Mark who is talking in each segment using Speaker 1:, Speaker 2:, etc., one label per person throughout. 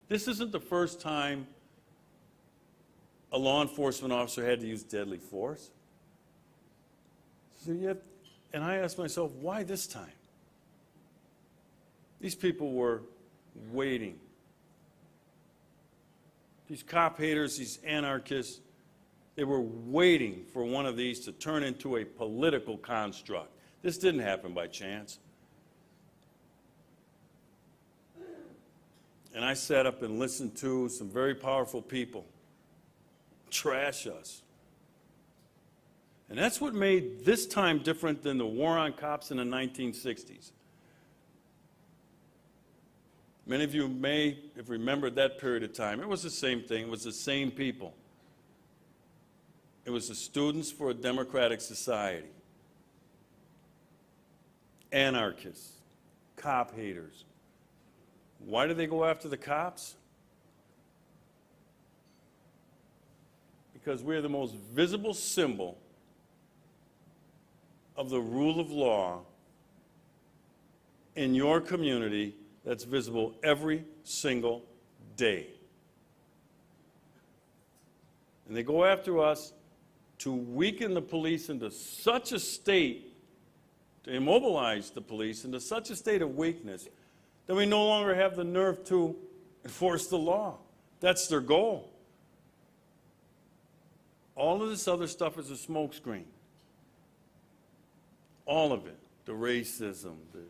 Speaker 1: This isn't the first time a law enforcement officer had to use deadly force. So and I asked myself, why this time? These people were waiting. These cop haters, these anarchists, they were waiting for one of these to turn into a political construct. This didn't happen by chance. And I sat up and listened to some very powerful people trash us. And that's what made this time different than the war on cops in the 1960s. Many of you may have remembered that period of time. It was the same thing. It was the same people. It was the Students for a Democratic Society. Anarchists, cop haters. Why did they go after the cops? Because we're the most visible symbol of the rule of law in your community that's visible every single day. And they go after us to weaken the police into such a state, to immobilize the police into such a state of weakness that we no longer have the nerve to enforce the law. That's their goal. All of this other stuff is a smokescreen. All of it. The racism, the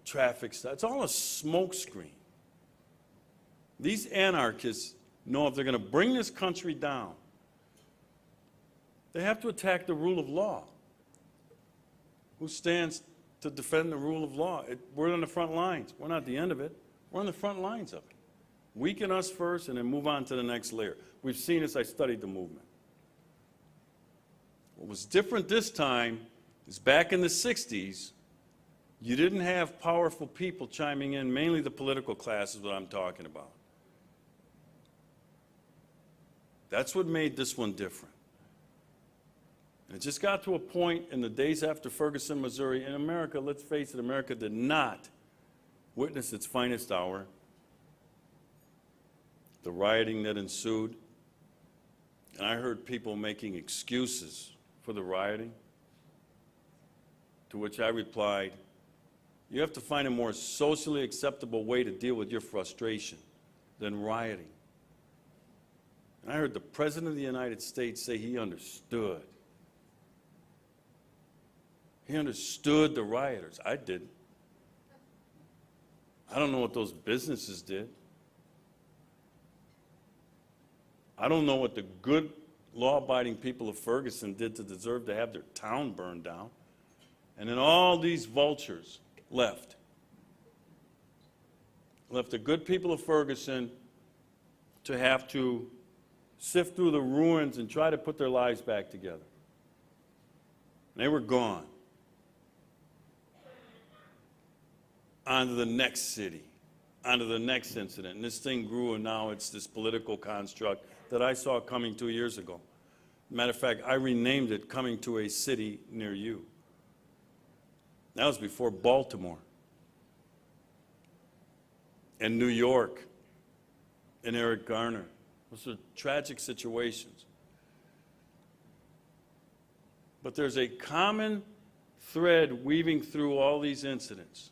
Speaker 1: traffic stuff. It's all a smokescreen. These anarchists know if they're going to bring this country down, they have to attack the rule of law. Who stands to defend the rule of law? We're on the front lines. We're not the end of it. We're on the front lines of it. Weaken us first and then move on to the next layer. We've seen this. I studied the movement. What was different this time is back in the 60s, you didn't have powerful people chiming in, mainly the political class is what I'm talking about. That's what made this one different. And it just got to a point in the days after Ferguson, Missouri, in America, let's face it, America did not witness its finest hour. The rioting that ensued, and I heard people making excuses for the rioting, to which I replied, you have to find a more socially acceptable way to deal with your frustration than rioting. And I heard the President of the United States say he understood. He understood the rioters. I didn't. I don't know what those businesses did. I don't know what the good, law-abiding people of Ferguson did to deserve to have their town burned down. And then all these vultures left the good people of Ferguson to have to sift through the ruins and try to put their lives back together. And they were gone. On to the next city, on to the next incident. And this thing grew, and now it's this political construct that I saw coming 2 years ago. Matter of fact, I renamed it Coming to a City Near You. That was before Baltimore and New York and Eric Garner. Those are tragic situations. But there's a common thread weaving through all these incidents.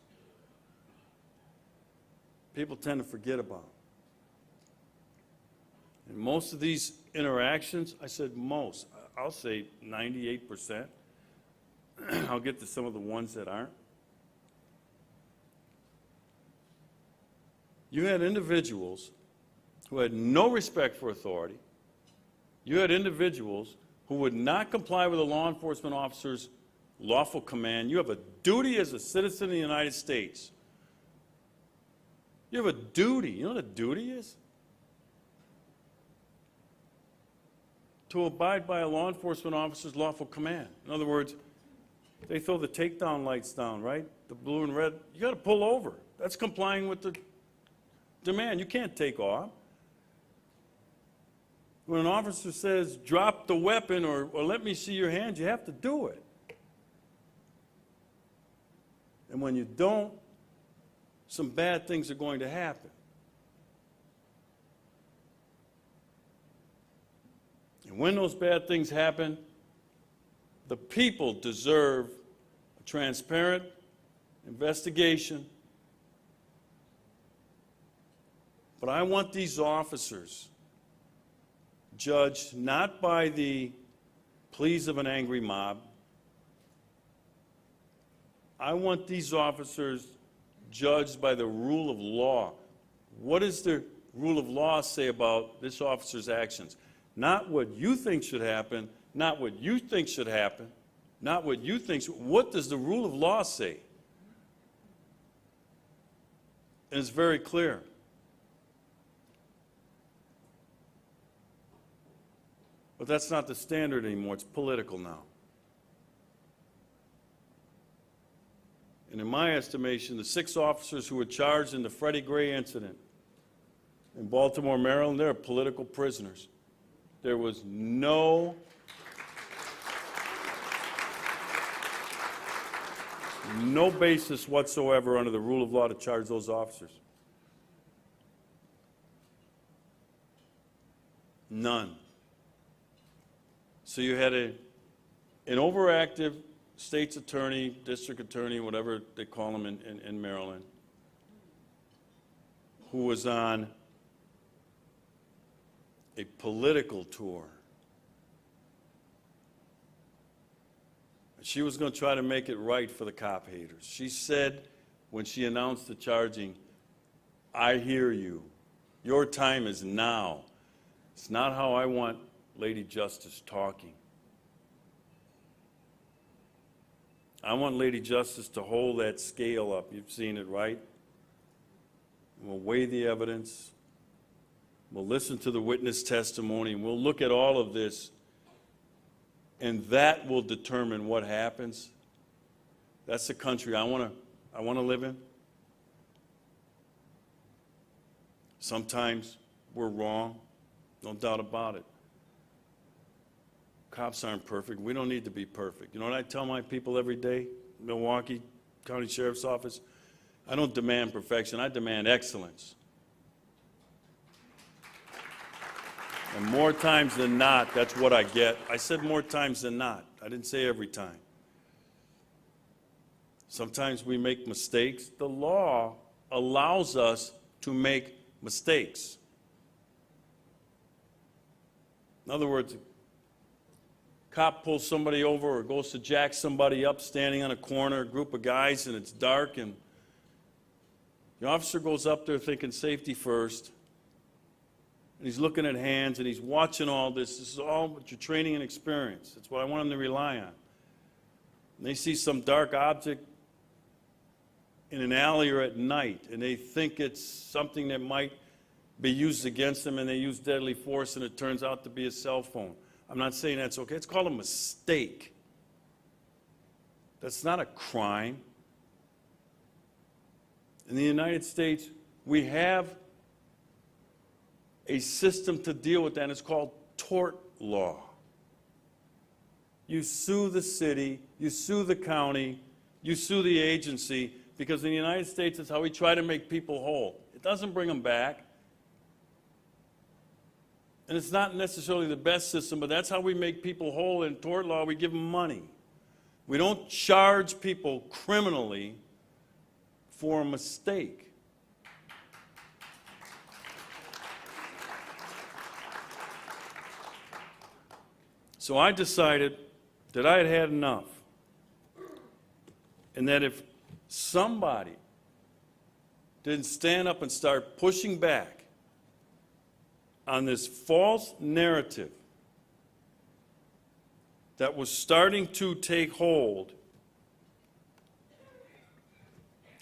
Speaker 1: People tend to forget about. And most of these interactions, I said most, I'll say 98%. I'll get to some of the ones that aren't. You had individuals who had no respect for authority. You had individuals who would not comply with a law enforcement officer's lawful command. You have a duty as a citizen of the United States. You have a duty. You know what a duty is? To abide by a law enforcement officer's lawful command. In other words, they throw the takedown lights down, right? The blue and red. You got to pull over. That's complying with the demand. You can't take off. When an officer says, drop the weapon or let me see your hands, you have to do it. And when you don't, some bad things are going to happen. when those bad things happen, the people deserve a transparent investigation. But I want these officers judged not by the pleas of an angry mob. I want these officers judged by the rule of law. What does the rule of law say about this officer's actions? Not what you think should happen, not what you think should happen, not what you think should, what does the rule of law say? And it's very clear. But that's not the standard anymore. It's political now. And in my estimation, the 6 officers who were charged in the Freddie Gray incident in Baltimore, Maryland, they're political prisoners. There was no basis whatsoever under the rule of law to charge those officers. None. So you had an overactive state's attorney, district attorney, whatever they call them in Maryland, who was on a political tour. She was going to try to make it right for the cop haters. She said when she announced the charging, "I hear you. Your time is now." It's not how I want Lady Justice talking. I want Lady Justice to hold that scale up. You've seen it, right? We'll weigh the evidence. We'll listen to the witness testimony. And we'll look at all of this. And that will determine what happens. That's the country I want to live in. Sometimes we're wrong. No doubt about it. Cops aren't perfect. We don't need to be perfect. You know what I tell my people every day, Milwaukee County Sheriff's Office? I don't demand perfection. I demand excellence. And more times than not, that's what I get. I said more times than not. I didn't say every time. Sometimes we make mistakes. The law allows us to make mistakes. In other words, cop pulls somebody over or goes to jack somebody up standing on a corner, a group of guys, and it's dark, and the officer goes up there thinking safety first, and he's looking at hands, and he's watching all this. This is all what your training and experience. That's what I want them to rely on. And they see some dark object in an alley or at night, and they think it's something that might be used against them, and they use deadly force, and it turns out to be a cell phone. I'm not saying that's okay. It's called a mistake. That's not a crime. In the United States, we have a system to deal with that, and it's called tort law. You sue the city, you sue the county, you sue the agency, because in the United States, it's how we try to make people whole. It doesn't bring them back. And it's not necessarily the best system, but that's how we make people whole. In tort law, we give them money. We don't charge people criminally for a mistake. So I decided that I had had enough, and that if somebody didn't stand up and start pushing back on this false narrative that was starting to take hold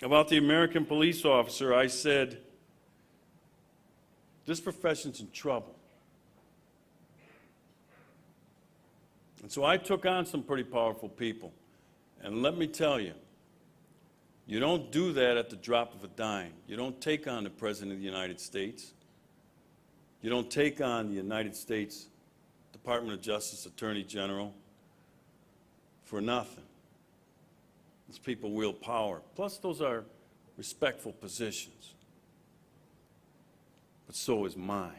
Speaker 1: about the American police officer, I said, this profession's in trouble. And so I took on some pretty powerful people. And let me tell you, you don't do that at the drop of a dime. You don't take on the President of the United States. You don't take on the United States Department of Justice Attorney General for nothing. These people wield power. Plus, those are respectful positions. But so is mine.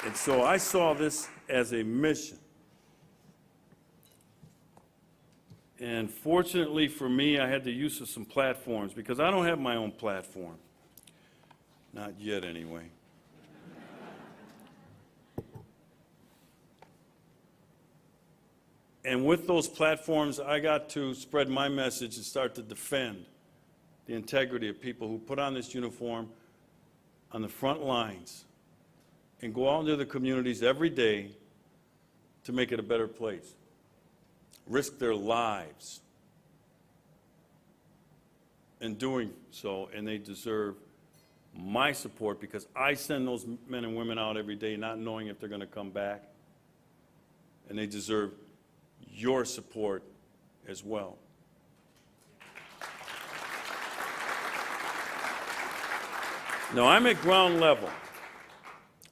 Speaker 1: And so I saw this as a mission. And fortunately for me, I had the use of some platforms because I don't have my own platform. Not yet, anyway. And with those platforms, I got to spread my message and start to defend the integrity of people who put on this uniform on the front lines and go out into the communities every day to make it a better place. Risk their lives in doing so, and they deserve my support because I send those men and women out every day not knowing if they're going to come back, and they deserve your support as well. Now, I'm at ground level.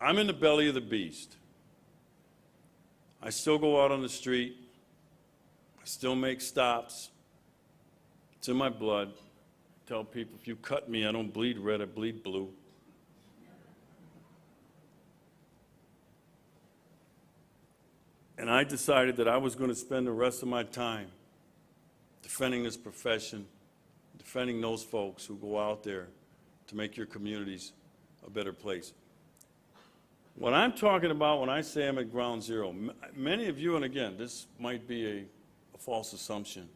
Speaker 1: I'm in the belly of the beast. I still go out on the street. I still make stops. It's in my blood. I tell people, if you cut me, I don't bleed red, I bleed blue. And I decided that I was going to spend the rest of my time defending this profession, defending those folks who go out there to make your communities a better place. What I'm talking about when I say I'm at ground zero, many of you, and again, this might be a false assumption,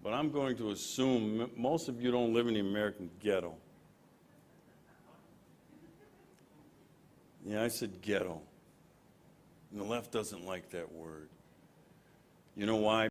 Speaker 1: but I'm going to assume most of you don't live in the American ghetto. Yeah, I said ghetto. And the left doesn't like that word. You know why?